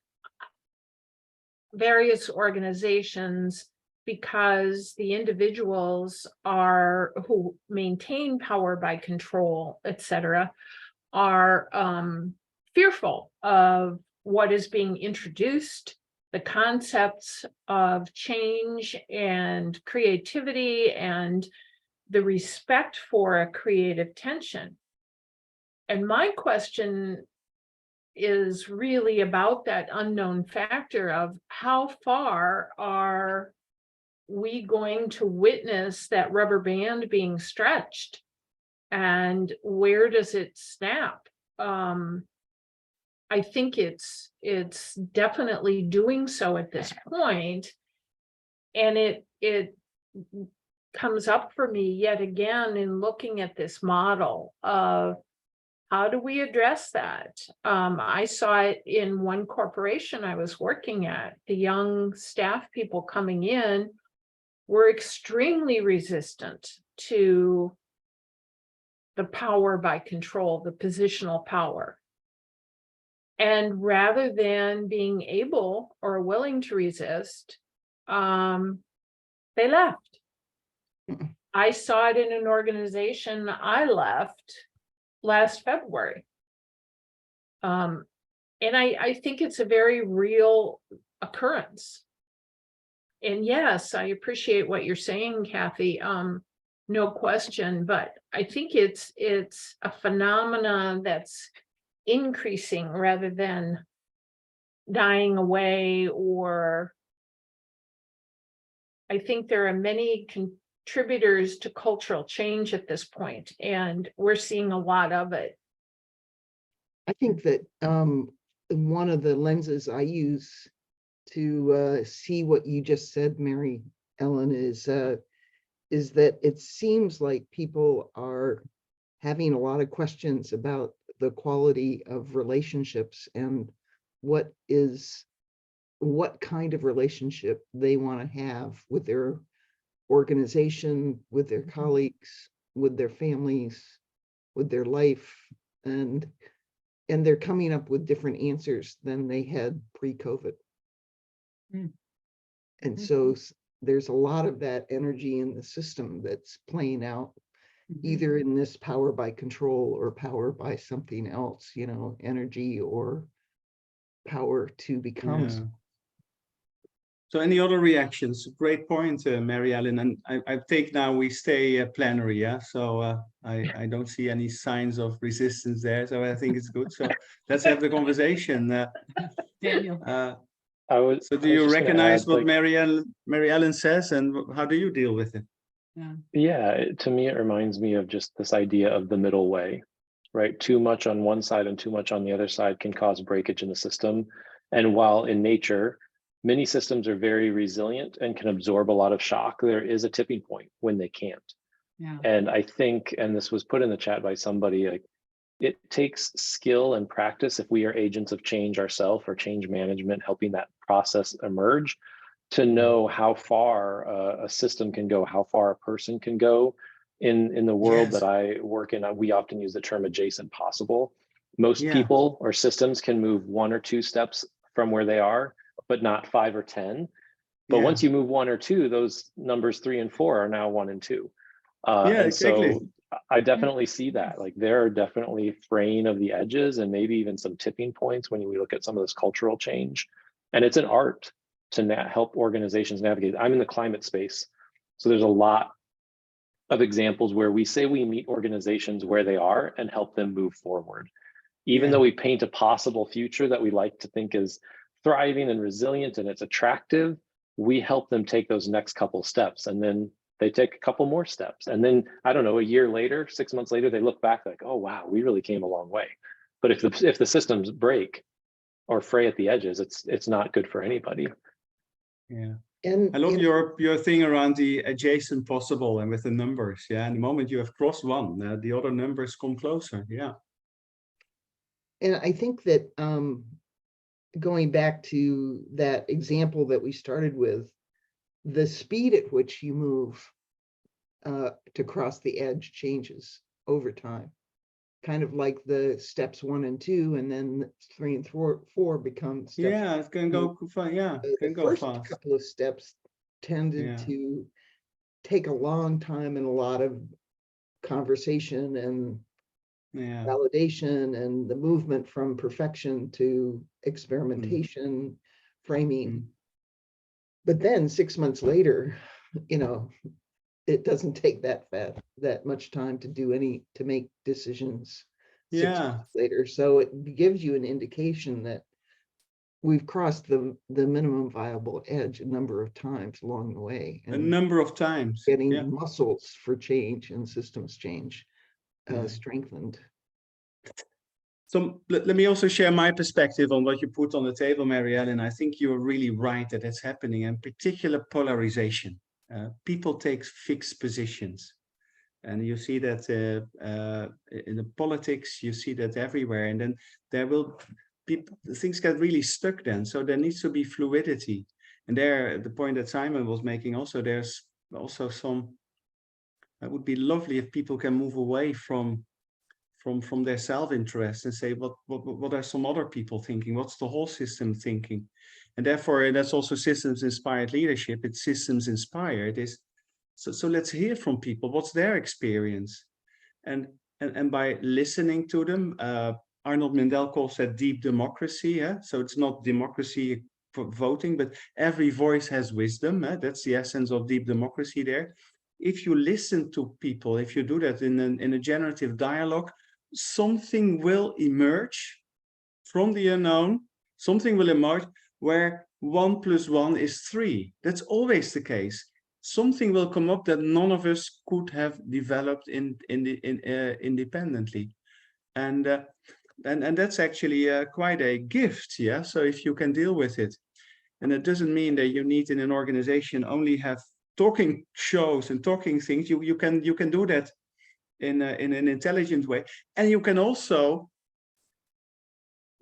various organizations because the individuals who maintain power by control, etc., are fearful of what is being introduced, the concepts of change and creativity, and the respect for a creative tension. And my question is really about that unknown factor of how far are we going to witness that rubber band being stretched, and where does it snap? I think it's definitely doing so at this point, and it comes up for me yet again in looking at this model of how do we address that? I saw it in one corporation I was working at. The young staff people coming in were extremely resistant to the power by control, the positional power. And rather than being able or willing to resist, they left. I saw it in an organization I left last February. And I think it's a very real occurrence. And yes, I appreciate what you're saying, Kathy. No question, but I think it's a phenomenon that's increasing rather than dying away. Or I think there are many contributors to cultural change at this point, and we're seeing a lot of it. I think that one of the lenses I use to see what you just said, Mary Ellen, is that it seems like people are having a lot of questions about the quality of relationships and what kind of relationship they want to have with their organization, with their colleagues, with their families, with their life, and they're coming up with different answers than they had pre-COVID. And so there's a lot of that energy in the system that's playing out, either in this power by control or power by something else, energy or power to become. Yeah. So any other reactions? Great point, Mary Ellen. And I take now we stay plenary, yeah? So I don't see any signs of resistance there. So I think it's good. So let's have the conversation. Daniel. So do you recognize what Mary Ellen says, and how do you deal with it? Yeah, to me, it reminds me of just this idea of the middle way, right? Too much on one side and too much on the other side can cause breakage in the system. And while in nature, many systems are very resilient and can absorb a lot of shock, there is a tipping point when they can't. Yeah. And I think, and this was put in the chat by somebody, like, it takes skill and practice if we are agents of change ourselves or change management, helping that process emerge, to know how far a system can go, how far a person can go. In the world that I work in, we often use the term adjacent possible. Most people or systems can move 1 or 2 steps from where they are, but not 5 or 10. But once you move 1 or 2, those numbers 3 and 4 are now 1 and 2. And exactly. So I definitely see that. Like, there are definitely fraying of the edges and maybe even some tipping points when we look at some of this cultural change. And it's an art to help organizations navigate. I'm in the climate space, so there's a lot of examples where we say we meet organizations where they are and help them move forward. Even though we paint a possible future that we like to think is thriving and resilient and it's attractive, we help them take those next couple steps, and then they take a couple more steps. And then, I don't know, a year later, 6 months later, they look back like, oh, wow, we really came a long way. But if the systems break or fray at the edges, it's not good for anybody. Yeah. And I love you know, your thing around the adjacent possible and with the numbers. Yeah. And the moment you have crossed one, the other numbers come closer. Yeah. and I think that going back to that example that we started with, the speed at which you move to cross the edge changes over time. Kind of like the steps 1 and 2, and then 3 and 4 become steps. Yeah, it can go fast. Yeah, it can The go first fast. couple of steps tended Yeah. to take a long time and a lot of conversation and Yeah. validation and the movement from perfection to experimentation, framing. But then 6 months later, you know, it doesn't take that much time to make decisions 6 Yeah. months later. So it gives you an indication that we've crossed the minimum viable edge a number of times along the way, A and number of times. getting Yeah. muscles for change and systems change Yeah. strengthened. So let me also share my perspective on what you put on the table, Marielle. I think you're really right that it's happening, in particular polarization. People take fixed positions, and you see that in the politics, you see that everywhere, and then there will things get really stuck then. So there needs to be fluidity, and there the point that Simon was making also, there's also some. It would be lovely if people can move away from their self-interest and say, what are some other people thinking? What's the whole system thinking? And therefore, that's also systems-inspired leadership. It's systems-inspired. So let's hear from people. What's their experience? And by listening to them, Arnold Mindell calls that deep democracy. Yeah? So it's not democracy for voting, but every voice has wisdom. That's the essence of deep democracy there. If you listen to people, if you do that in a generative dialogue, something will emerge from the unknown. Something will emerge where 1 + 1 is 3. That's always the case. Something will come up that none of us could have developed independently, and that's actually quite a gift. Yeah. So if you can deal with it, and it doesn't mean that you need in an organization only have talking shows and talking things. You can do that in an intelligent way, and you can also,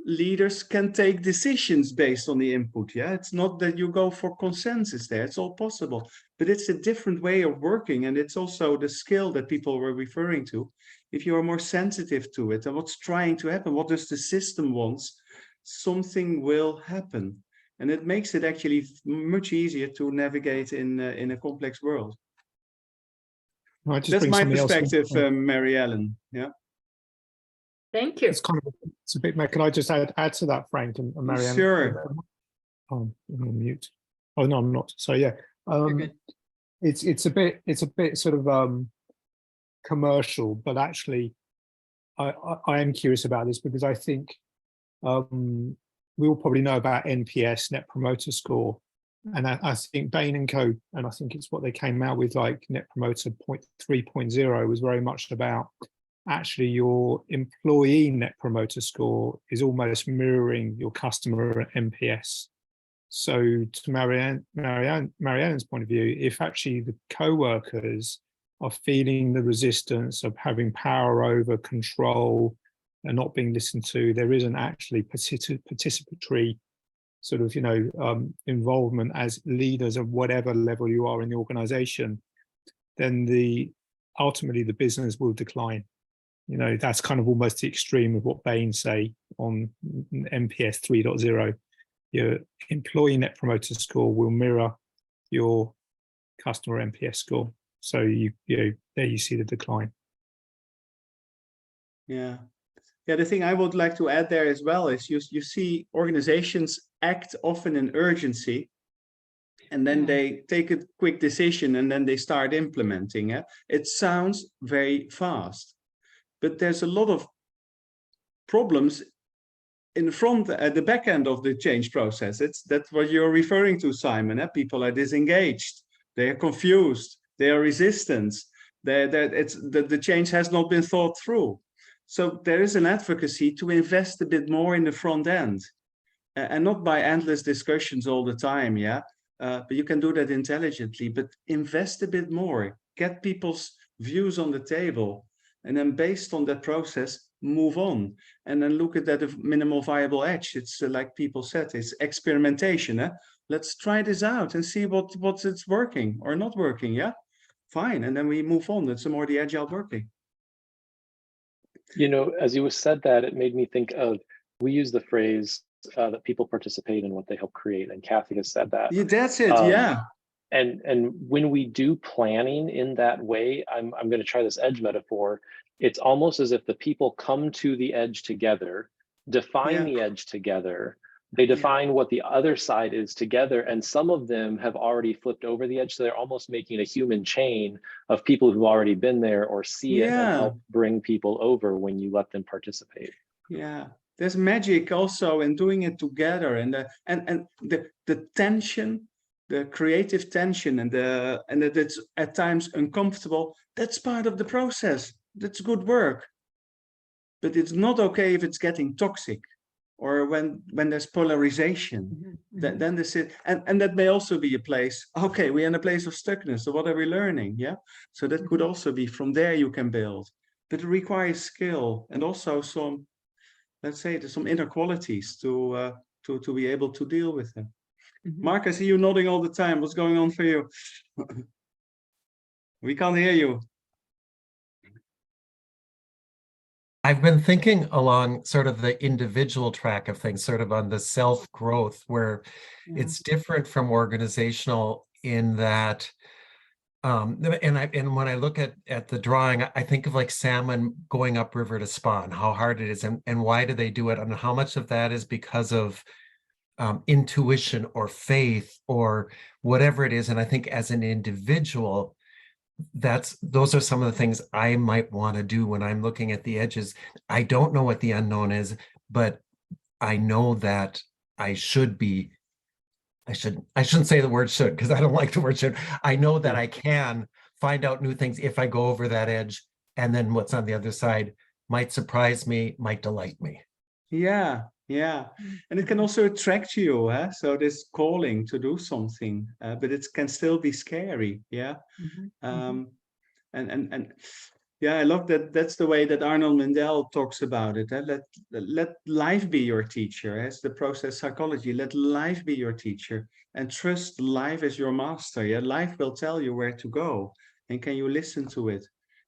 leaders can take decisions based on the input. Yeah, it's not that you go for consensus there. It's all possible, but it's a different way of working, and it's also the skill that people were referring to. If you are more sensitive to it and what's trying to happen, what does the system wants, something will happen. And it makes it actually much easier to navigate in a complex world. That's my perspective, Marielle. Yeah. Thank you. It's a bit. Can I just add to that, Frank and Marianne? Sure. Oh, I'm on mute. Oh no, I'm not. So yeah, it's a bit sort of commercial, but actually, I am curious about this because I think. We all probably know about NPS, Net Promoter Score, and I think Bain & Co, and I think it's what they came out with, like Net Promoter 3.0 was very much about actually your employee Net Promoter Score is almost mirroring your customer NPS. So to Marianne's point of view, if actually the co-workers are feeling the resistance of having power over control, and not being listened to, there isn't actually participatory sort of, involvement as leaders of whatever level you are in the organization, then ultimately the business will decline. That's kind of almost the extreme of what Bain say on NPS 3.0. Your employee Net Promoter Score will mirror your customer NPS score. So there you see the decline. Yeah. Yeah, the thing I would like to add there as well is you see organizations act often in urgency, and then they take a quick decision and then they start implementing it. It sounds very fast, but there's a lot of problems in front, at the back end of the change process. That's what you're referring to, Simon. People are disengaged, they are confused, they are resistant. The change has not been thought through. So there is an advocacy to invest a bit more in the front end, and not by endless discussions all the time. But you can do that intelligently. But invest a bit more, get people's views on the table, and then based on that process, move on, and then look at that minimal viable edge. It's like people said, it's experimentation. Let's try this out and see what's it's working or not working. Yeah, fine, and then we move on. That's more the agile working. You know, as you said that, it made me think of, we use the phrase that people participate in what they help create, and Kathy has said that. Yeah, that's it. Yeah. And when we do planning in that way, I'm going to try this edge metaphor. It's almost as if the people come to the edge together, define the edge together. They define what the other side is together, and some of them have already flipped over the edge. So they're almost making a human chain of people who've already been there or see it and help bring people over when you let them participate. Yeah, there's magic also in doing it together, and the tension, the creative tension, and that it's at times uncomfortable. That's part of the process. That's good work. But it's not okay if it's getting toxic, or when there's polarization. Then this is, and that may also be a place. Okay, we're in a place of stuckness. So what are we learning? Yeah. So that could also be, from there you can build. But it requires skill and also some, let's say, there's some inner qualities to be able to deal with them. Mark, I see you nodding all the time. What's going on for you? We can't hear you. I've been thinking along sort of the individual track of things, sort of on the self-growth, where it's different from organizational in that, and when I look at the drawing, I think of like salmon going upriver to spawn, how hard it is, and why do they do it, and how much of that is because of intuition or faith or whatever it is. And I think as an individual, those are some of the things I might want to do when I'm looking at the edges. I don't know what the unknown is, but I know that I shouldn't say the word should, because I don't like the word should. I know that I can find out new things if I go over that edge, and then what's on the other side might surprise me, might delight me. Yeah. And it can also attract you. So this calling to do something, but it can still be scary. Yeah. And yeah, I love that. That's the way that Arnold Mindell talks about it. Let life be your teacher. As the process psychology, let life be your teacher, and trust life as your master. Yeah, life will tell you where to go, and can you listen to it?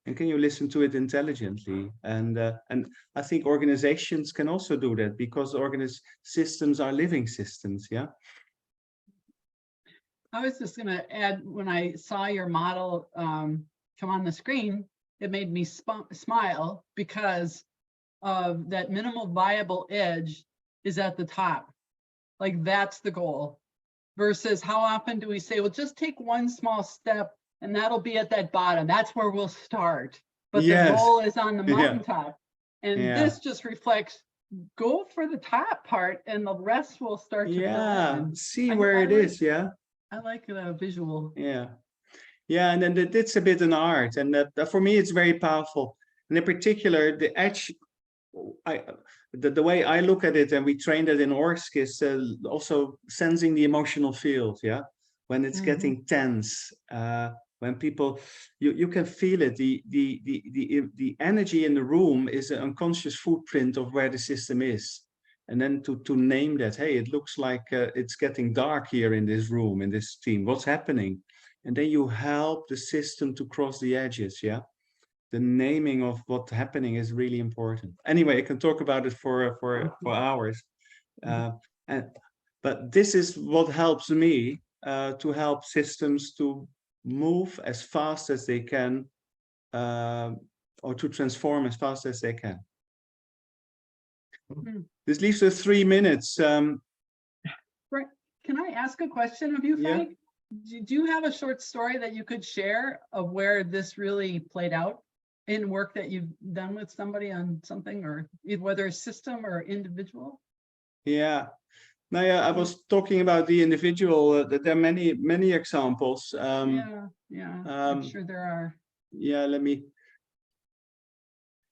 And can you listen to it intelligently? And I think organizations can also do that, because systems are living systems. Yeah. I was just going to add, when I saw your model come on the screen, it made me smile, because of that minimal viable edge is at the top. Like, that's the goal, versus how often do we say, well, just take one small step and that'll be at that bottom. That's where we'll start. But the goal is on the mountaintop. And this just reflects, go for the top part and the rest will start to fill in. See where it is. Yeah. I like the visual. Yeah, and then it's a bit an art, and that for me it's very powerful. And in particular, the edge, the way I look at it, and we train that in ORSC, is also sensing the emotional field. Yeah, when it's getting tense, when people, you can feel it. The energy in the room is an unconscious footprint of where the system is. And then to name that, hey, it looks like it's getting dark here in this room, in this team. What's happening? And then you help the system to cross the edges. Yeah, the naming of what's happening is really important. Anyway, I can talk about it for hours. But this is what helps me to help systems to move as fast as they can, or to transform as fast as they can. This leaves us 3 minutes. Can I ask a question of you, Frank? Do you have a short story that you could share of where this really played out in work that you've done with somebody on something, or whether a system or individual? Yeah. Now, yeah, I was talking about the individual. That there are many examples. Yeah, I'm sure there are. Yeah,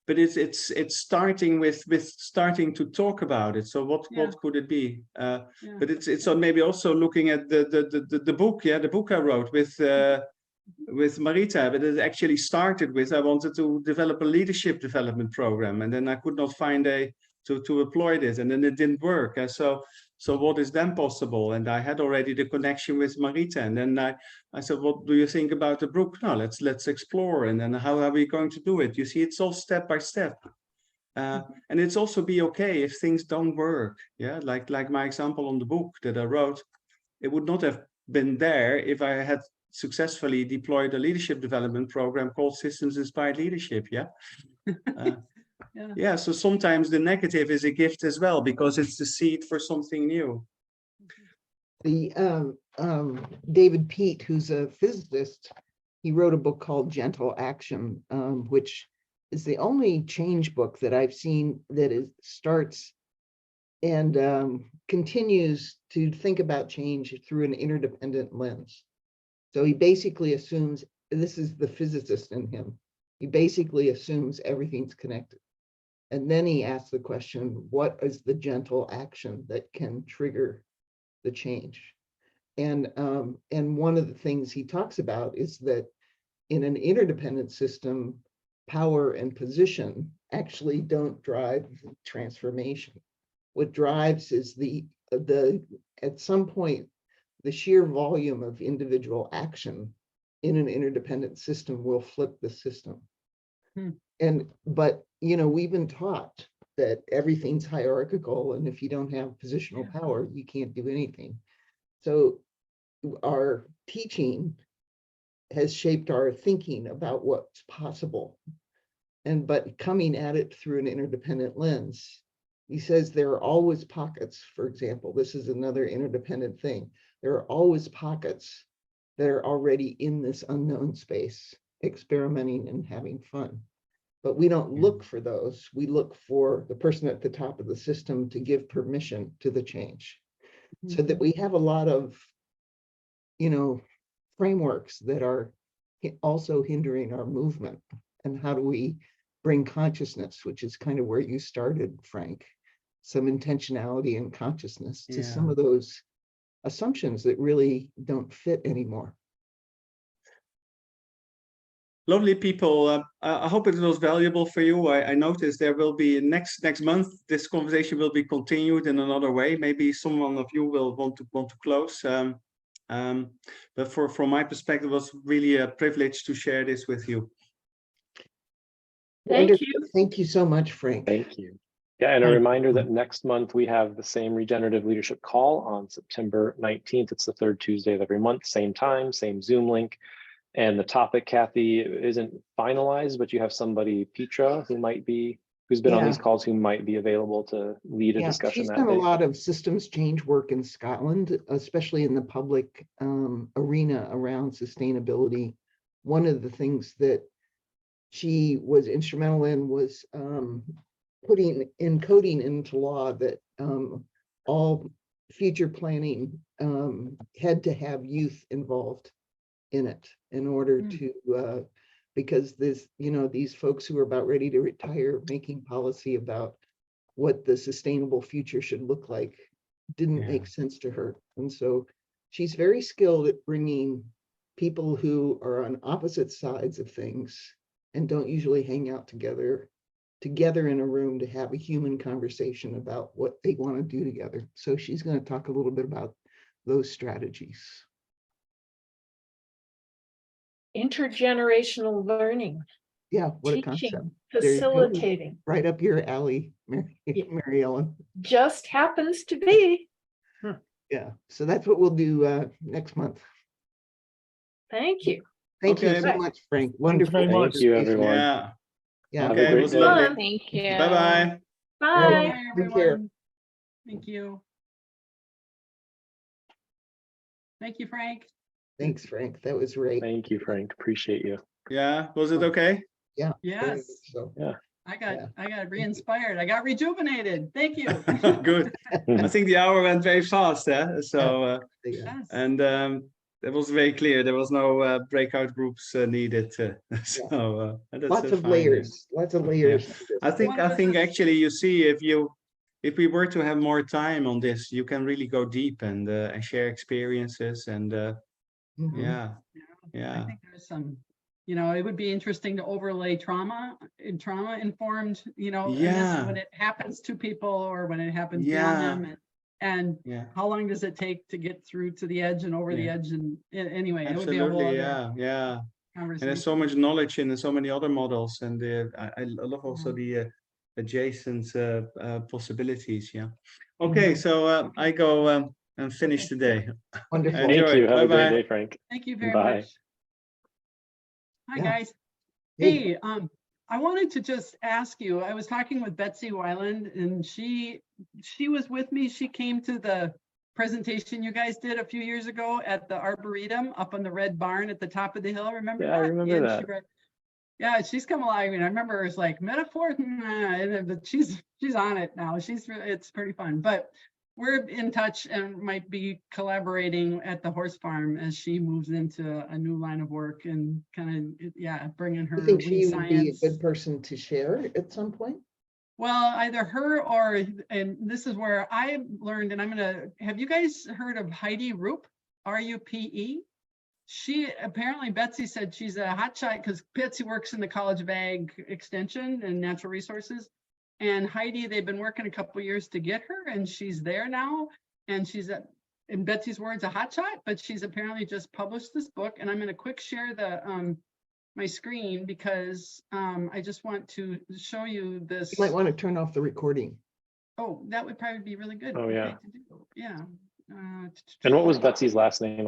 but it's starting with starting to talk about it. So what could it be? Yeah. But it's maybe also looking at the book. Yeah, the book I wrote with Marita. But it actually started with I wanted to develop a leadership development program, and then I could not find to employ this, and then it didn't work. So what is then possible? And I had already the connection with Marita, and then I said, what do you think about the book? No, let's explore. And then how are we going to do it? You see, it's all step by step. And it's also be okay if things don't work. Yeah, like my example on the book that I wrote, it would not have been there if I had successfully deployed a leadership development program called Systems Inspired Leadership. Yeah. Yeah, so sometimes the negative is a gift as well, because it's the seed for something new. The David Pete, who's a physicist, he wrote a book called Gentle Action, which is the only change book that I've seen that starts and continues to think about change through an interdependent lens. So he basically assumes, this is the physicist in him, he basically assumes everything's connected. And then he asks the question, what is the gentle action that can trigger the change? And one of the things he talks about is that in an interdependent system, power and position actually don't drive transformation. What drives is at some point, the sheer volume of individual action in an interdependent system will flip the system. But we've been taught that everything's hierarchical, and if you don't have positional power, you can't do anything. So our teaching has shaped our thinking about what's possible. But coming at it through an interdependent lens, he says there are always pockets. For example, this is another interdependent thing. There are always pockets that are already in this unknown space, experimenting and having fun. But we don't look for those. We look for the person at the top of the system to give permission to the change. So that we have a lot of, frameworks that are also hindering our movement. And how do we bring consciousness, which is kind of where you started, Frank, some intentionality and consciousness to some of those assumptions that really don't fit anymore. Lovely people. I hope it was valuable for you. I noticed there will be next month, this conversation will be continued in another way. Maybe someone of you will want to close. But from my perspective, it was really a privilege to share this with you. Thank you. Thank you so much, Frank. Thank you. Yeah, and a reminder that next month we have the same regenerative leadership call on September 19th. It's the third Tuesday of every month, same time, same Zoom link. And the topic, Kathy, isn't finalized, but you have somebody, Petra, who's been on these calls, who might be available to lead a discussion that day. She's done a lot of systems change work in Scotland, especially in the public arena around sustainability. One of the things that she was instrumental in was encoding into law that all future planning had to have youth involved in it in order to because these folks who are about ready to retire making policy about what the sustainable future should look like didn't make sense to her. And so she's very skilled at bringing people who are on opposite sides of things and don't usually hang out together in a room to have a human conversation about what they want to do together. So she's going to talk a little bit about those strategies. Intergenerational learning. Yeah, what teaching, a concept. Facilitating. Right up your alley, Mary Ellen. Just happens to be. Yeah, so that's what we'll do next month. Thank you. Thank you so much, Frank. Wonderful. Thank you very much. Thank you, everyone. Yeah. Have a great day. Fun. Thank you. Bye-bye. Bye. Bye, everyone. Thank you. Thank you, Frank. Thanks, Frank. That was great. Thank you, Frank. Appreciate you. Yeah, was it okay? Yeah. Yes. So Yeah. I got Yeah. re-inspired. I got rejuvenated. Thank you. Good. I think the hour went very fast, so Yeah. Yes. and it was very clear there was no breakout groups needed. So that's Lots of fine, layers, lots of layers. to this. I think actually you see if we were to have more time on this, you can really go deep and share experiences and Mhm. yeah. I think there's some, it would be interesting to overlay trauma informed, and this when it happens to people or when it happens beyond them. And Yeah. how long does it take to get through to the edge and over the edge? And anyway, it would be a whole Absolutely, other yeah. And conversation. there's so much knowledge in so many other models, and I love also the adjacent possibilities. Yeah. Okay, so I go and finish today. Wonderful. Enjoy. Thank you. Have a great Bye-bye. day, Frank. Thank you very Bye. much. Hi, Yeah. guys. Hey. Hey, I wanted to just ask you, I was talking with Betsy Weiland and she was with me. She came to the presentation you guys did a few years ago at the Arboretum up on the red barn at the top of the hill. Remember Yeah, that? I remember And that. yeah, she's come alive. And I remember it was like metaphor, but she's on it now. It's pretty fun. But we're in touch and might be collaborating at the horse farm as she moves into a new line of work and kind of, bringing her You think she weed would be a science. good person to share at some point? Well, either her or, and this is where I learned, and have you guys heard of Heidi Rupe, R-U-P-E? She apparently, Betsy said she's a hotshot because Betsy works in the College of Ag Extension and Natural Resources. And Heidi, they've been working a couple of years to get her, and she's there now. And she's, in Betsy's words, a hotshot, but she's apparently just published this book. And I'm going to quick share the my screen because I just want to show you this. You might want to turn off the recording. Oh, that would probably be really good. Oh, yeah. to do. Yeah. And what was Betsy's last name?